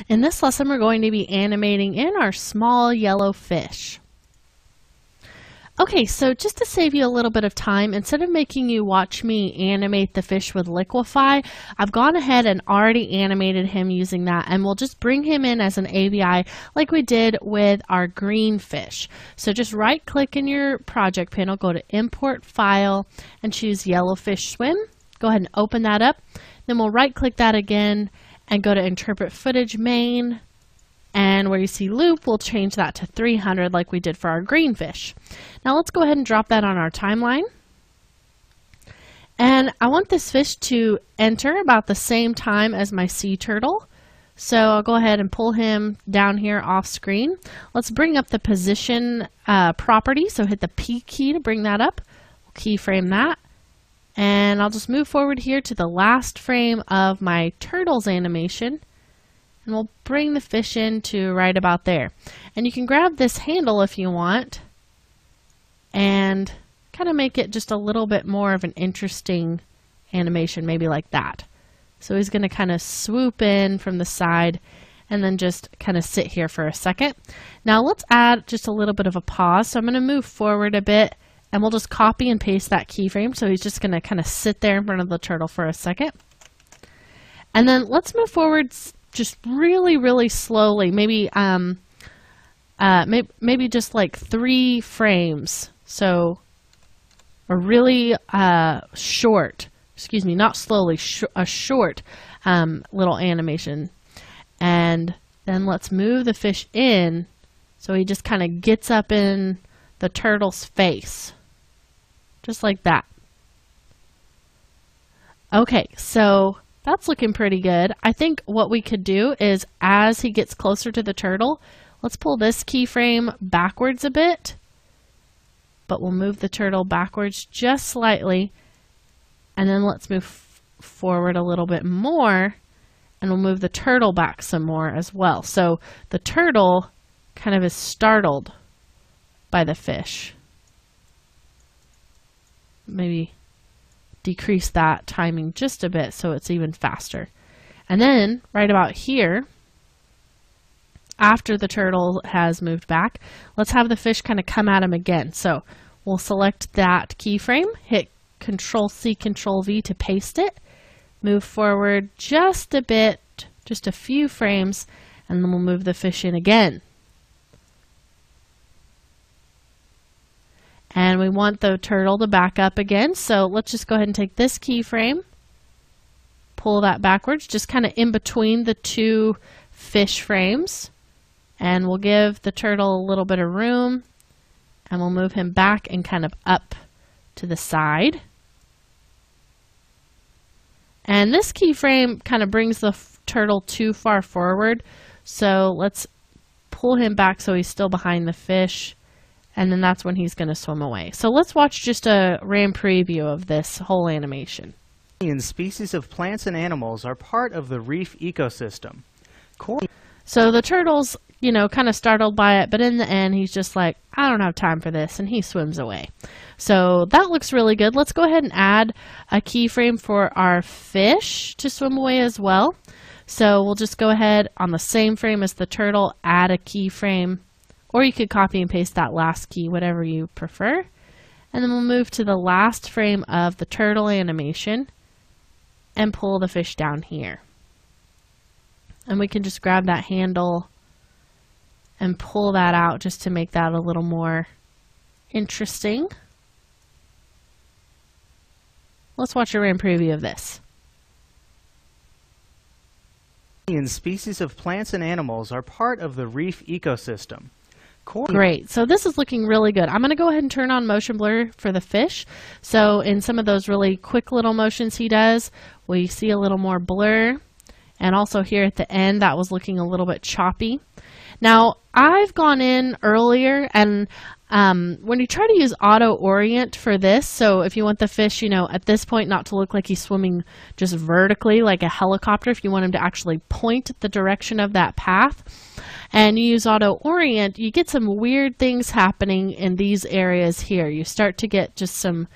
In this lesson, we're going to be animating in our small yellow fish. Okay, so just to save you a little bit of time, instead of making you watch me animate the fish with Liquify, I've gone ahead and already animated him using that, and we'll just bring him in as an AVI like we did with our green fish. So just right click in your project panel, go to Import File, and choose Yellow Fish Swim. Go ahead and open that up. Then we'll right click that again and go to Interpret Footage Main. And where you see loop, we'll change that to 300 like we did for our green fish. Now let's go ahead and drop that on our timeline. And I want this fish to enter about the same time as my sea turtle. So I'll go ahead and pull him down here off screen. Let's bring up the position property. So hit the P key to bring that up. We'll keyframe that. And I'll just move forward here to the last frame of my turtle's animation. And we'll bring the fish in to right about there. And you can grab this handle if you want and kind of make it just a little bit more of an interesting animation, maybe like that. So he's going to kind of swoop in from the side and then just kind of sit here for a second. Now let's add just a little bit of a pause. So I'm going to move forward a bit and we'll just copy and paste that keyframe. So he's just going to kind of sit there in front of the turtle for a second. And then let's move forward just really slowly, maybe maybe just like 3 frames. So a really short, excuse me, not slowly, a short little animation. And then let's move the fish in so he just kind of gets up in the turtle's face, just like that. Okay, so that's looking pretty good. I think what we could do is as he gets closer to the turtle, let's pull this keyframe backwards a bit, but we'll move the turtle backwards just slightly, and then let's move forward a little bit more, and we'll move the turtle back some more as well. So the turtle kind of is startled by the fish. Maybe decrease that timing just a bit so it's even faster. And then right about here, after the turtle has moved back, let's have the fish kind of come at him again. So we'll select that keyframe, hit Control-C, Control-V to paste it, move forward just a bit, just a few frames, and then we'll move the fish in again. And we want the turtle to back up again. So let's just go ahead and take this keyframe, pull that backwards, just kind of in between the 2 fish frames. And we'll give the turtle a little bit of room. And we'll move him back and kind of up to the side. And this keyframe kind of brings the turtle too far forward. So let's pull him back so he's still behind the fish. And then that's when he's going to swim away. So let's watch just a RAM preview of this whole animation. Species of plants and animals are part of the reef ecosystem. So the turtle's, you know, kind of startled by it, but in the end he's just like, I don't have time for this, and he swims away. So that looks really good. Let's go ahead and add a keyframe for our fish to swim away as well. So we'll just go ahead on the same frame as the turtle, add a keyframe. Or you could copy and paste that last key, whatever you prefer. And then we'll move to the last frame of the turtle animation and pull the fish down here. And we can just grab that handle and pull that out just to make that a little more interesting. Let's watch a RAM preview of this. Species of plants and animals are part of the reef ecosystem. Great. So this is looking really good. I'm going to go ahead and turn on motion blur for the fish. So in some of those really quick little motions he does, we see a little more blur. And also here at the end, that was looking a little bit choppy. Now, I've gone in earlier and when you try to use auto orient for this, so if you want the fish, you know, at this point not to look like he's swimming just vertically like a helicopter, if you want him to actually point the direction of that path, and you use auto orient, you get some weird things happening in these areas here. You start to get just some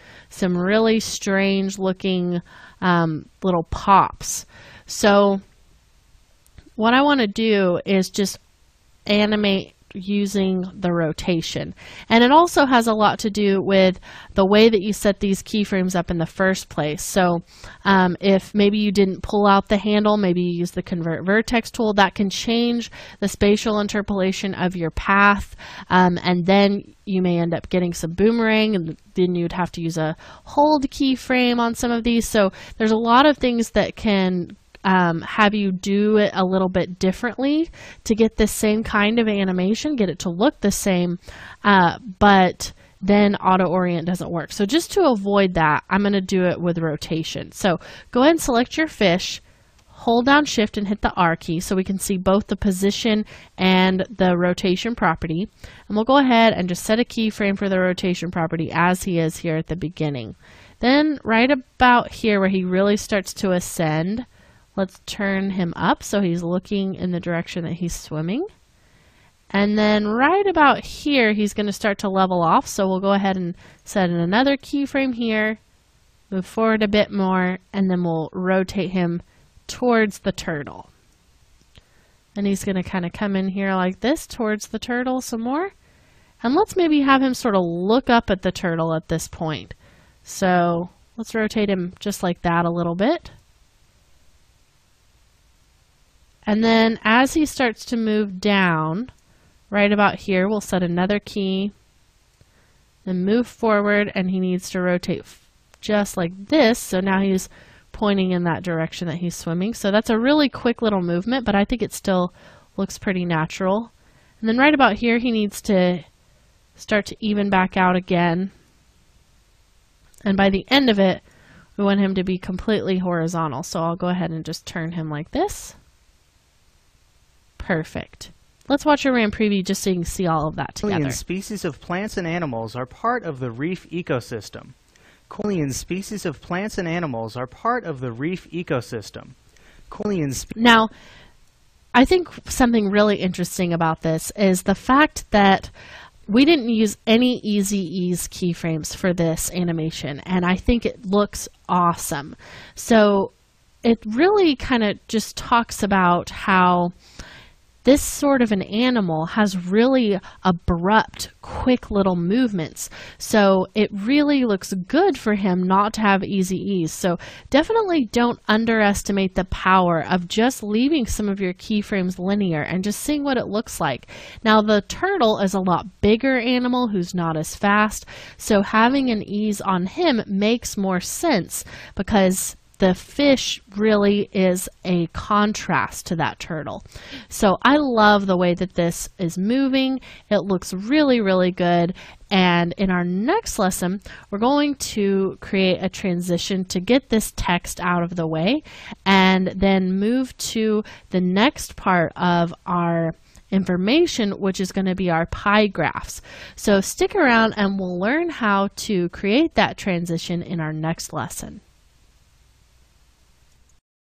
really strange looking little pops. So what I want to do is just animate using the rotation. And it also has a lot to do with the way that you set these keyframes up in the first place. So if maybe you didn't pull out the handle, maybe you use the convert vertex tool, that can change the spatial interpolation of your path, and then you may end up getting some boomerang, and then you'd have to use a hold keyframe on some of these. So there's a lot of things that can have you do it a little bit differently to get the same kind of animation, get it to look the same, but then auto orient doesn't work. So just to avoid that, I'm going to do it with rotation. So go ahead and select your fish, hold down shift and hit the R key so we can see both the position and the rotation property. And we'll go ahead and just set a keyframe for the rotation property as he is here at the beginning. Then right about here where he really starts to ascend, let's turn him up so he's looking in the direction that he's swimming. And then right about here, he's going to start to level off. So we'll go ahead and set in another keyframe here, move forward a bit more, and then we'll rotate him towards the turtle. And he's going to kind of come in here like this towards the turtle some more. And let's maybe have him sort of look up at the turtle at this point. So let's rotate him just like that a little bit. And then as he starts to move down, right about here, we'll set another key, then move forward, and he needs to rotate just like this. So now he's pointing in that direction that he's swimming. So that's a really quick little movement, but I think it still looks pretty natural. And then right about here, he needs to start to even back out again. And by the end of it, we want him to be completely horizontal. So I'll go ahead and just turn him like this. Perfect. Let's watch a RAM preview just so you can see all of that together. Million species of plants and animals are part of the reef ecosystem. Million species of plants and animals are part of the reef ecosystem. Now, I think something really interesting about this is the fact that we didn't use any easy ease keyframes for this animation, and I think it looks awesome. So it really kind of just talks about how this sort of an animal has really abrupt, quick little movements. So it really looks good for him not to have easy ease. So definitely don't underestimate the power of just leaving some of your keyframes linear and just seeing what it looks like. Now the turtle is a lot bigger animal who's not as fast. So having an ease on him makes more sense because the fish really is a contrast to that turtle. So I love the way that this is moving. It looks really, really good. And in our next lesson, we're going to create a transition to get this text out of the way and then move to the next part of our information, which is going to be our pie graphs. So stick around and we'll learn how to create that transition in our next lesson.